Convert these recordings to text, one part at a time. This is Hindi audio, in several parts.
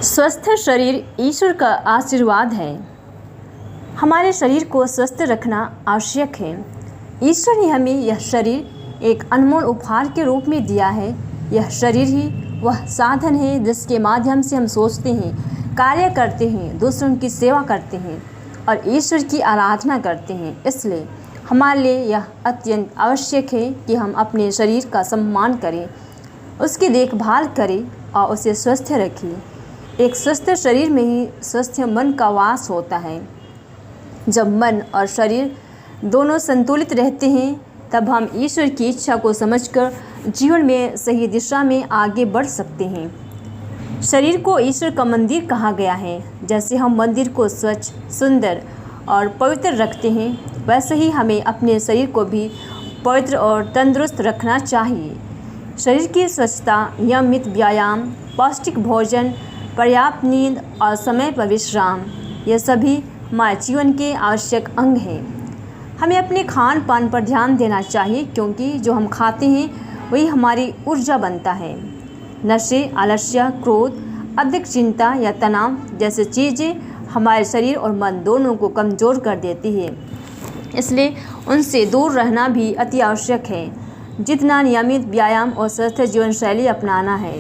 स्वस्थ शरीर ईश्वर का आशीर्वाद है। हमारे शरीर को स्वस्थ रखना आवश्यक है। ईश्वर ने हमें यह शरीर एक अनमोल उपहार के रूप में दिया है। यह शरीर ही वह साधन है जिसके माध्यम से हम सोचते हैं, कार्य करते हैं, दूसरों की सेवा करते हैं और ईश्वर की आराधना करते हैं। इसलिए हमारे लिए यह अत्यंत आवश्यक है कि हम अपने शरीर का सम्मान करें, उसकी देखभाल करें और उसे स्वस्थ रखें। एक स्वस्थ शरीर में ही स्वस्थ मन का वास होता है। जब मन और शरीर दोनों संतुलित रहते हैं तब हम ईश्वर की इच्छा को समझकर जीवन में सही दिशा में आगे बढ़ सकते हैं। शरीर को ईश्वर का मंदिर कहा गया है। जैसे हम मंदिर को स्वच्छ, सुंदर और पवित्र रखते हैं, वैसे ही हमें अपने शरीर को भी पवित्र और तंदुरुस्त रखना चाहिए। शरीर की स्वच्छता, नियमित व्यायाम, पौष्टिक भोजन, पर्याप्त नींद और समय पर विश्राम, ये सभी हमारे जीवन के आवश्यक अंग हैं। हमें अपने खान पान पर ध्यान देना चाहिए, क्योंकि जो हम खाते हैं वही हमारी ऊर्जा बनता है। नशे, आलस्य, क्रोध, अधिक चिंता या तनाव जैसे चीज़ें हमारे शरीर और मन दोनों को कमज़ोर कर देती है। इसलिए उनसे दूर रहना भी अति आवश्यक है। जितना नियमित व्यायाम और स्वस्थ जीवन शैली अपनाना है।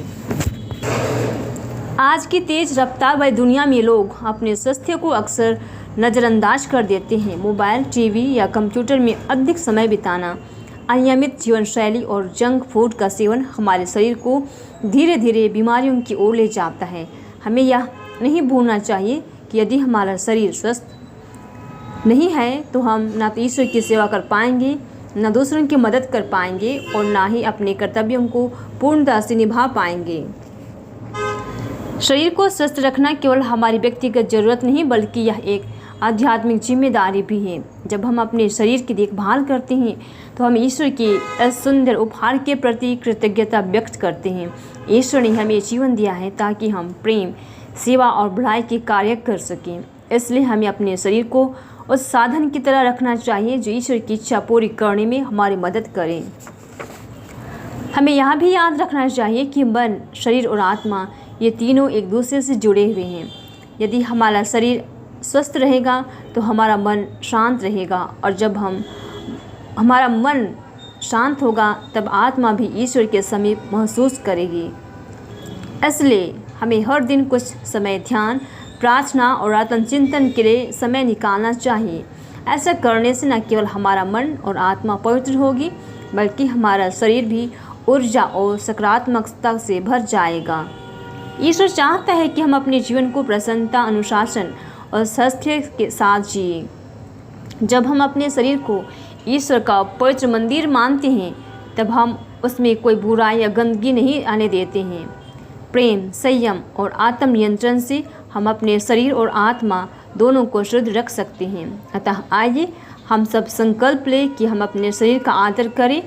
आज की तेज़ रफ्तार वाली दुनिया में लोग अपने स्वास्थ्य को अक्सर नज़रअंदाज कर देते हैं। मोबाइल, टीवी या कंप्यूटर में अधिक समय बिताना, अनियमित जीवन शैली और जंक फूड का सेवन हमारे शरीर को धीरे धीरे बीमारियों की ओर ले जाता है। हमें यह नहीं भूलना चाहिए कि यदि हमारा शरीर स्वस्थ नहीं है तो हम ना तो ईश्वर की सेवा कर पाएंगे, न दूसरों की मदद कर पाएंगे और ना ही अपने कर्तव्यों को पूर्णतः से निभा पाएंगे। शरीर को स्वस्थ रखना केवल हमारी व्यक्तिगत जरूरत नहीं, बल्कि यह एक आध्यात्मिक जिम्मेदारी भी है। जब हम अपने शरीर की देखभाल करते हैं तो हम ईश्वर के इस सुंदर उपहार के प्रति कृतज्ञता व्यक्त करते हैं। ईश्वर ने हमें जीवन दिया है ताकि हम प्रेम, सेवा और भलाई के कार्य कर सकें। इसलिए हमें अपने शरीर को उस साधन की तरह रखना चाहिए जो ईश्वर की इच्छा पूरी करने में हमारी मदद करें। हमें यह भी याद रखना चाहिए कि मन, शरीर और आत्मा ये तीनों एक दूसरे से जुड़े हुए हैं। यदि हमारा शरीर स्वस्थ रहेगा तो हमारा मन शांत रहेगा, और जब हमारा मन शांत होगा तब आत्मा भी ईश्वर के समीप महसूस करेगी। इसलिए हमें हर दिन कुछ समय ध्यान, प्रार्थना और आत्मचिंतन के लिए समय निकालना चाहिए। ऐसा करने से न केवल हमारा मन और आत्मा पवित्र होगी, बल्कि हमारा शरीर भी ऊर्जा और सकारात्मकता से भर जाएगा। ईश्वर चाहता है कि हम अपने जीवन को प्रसन्नता, अनुशासन और स्वास्थ्य के साथ जिए। जब हम अपने शरीर को ईश्वर का पवित्र मंदिर मानते हैं तब हम उसमें कोई बुराई या गंदगी नहीं आने देते हैं। प्रेम, संयम और आत्म नियंत्रण से हम अपने शरीर और आत्मा दोनों को शुद्ध रख सकते हैं। अतः आइए हम सब संकल्प लें कि हम अपने शरीर का आदर करें,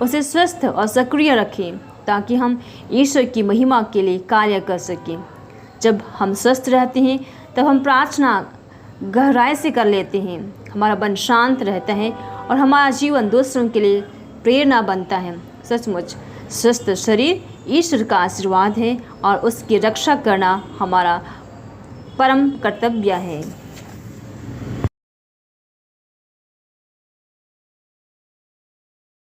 उसे स्वस्थ और सक्रिय रखें, ताकि हम ईश्वर की महिमा के लिए कार्य कर सकें। जब हम स्वस्थ रहते हैं तब हम प्रार्थना गहराई से कर लेते हैं, हमारा मन शांत रहता है और हमारा जीवन दूसरों के लिए प्रेरणा बनता है। सचमुच स्वस्थ शरीर ईश्वर का आशीर्वाद है और उसकी रक्षा करना हमारा परम कर्तव्य है।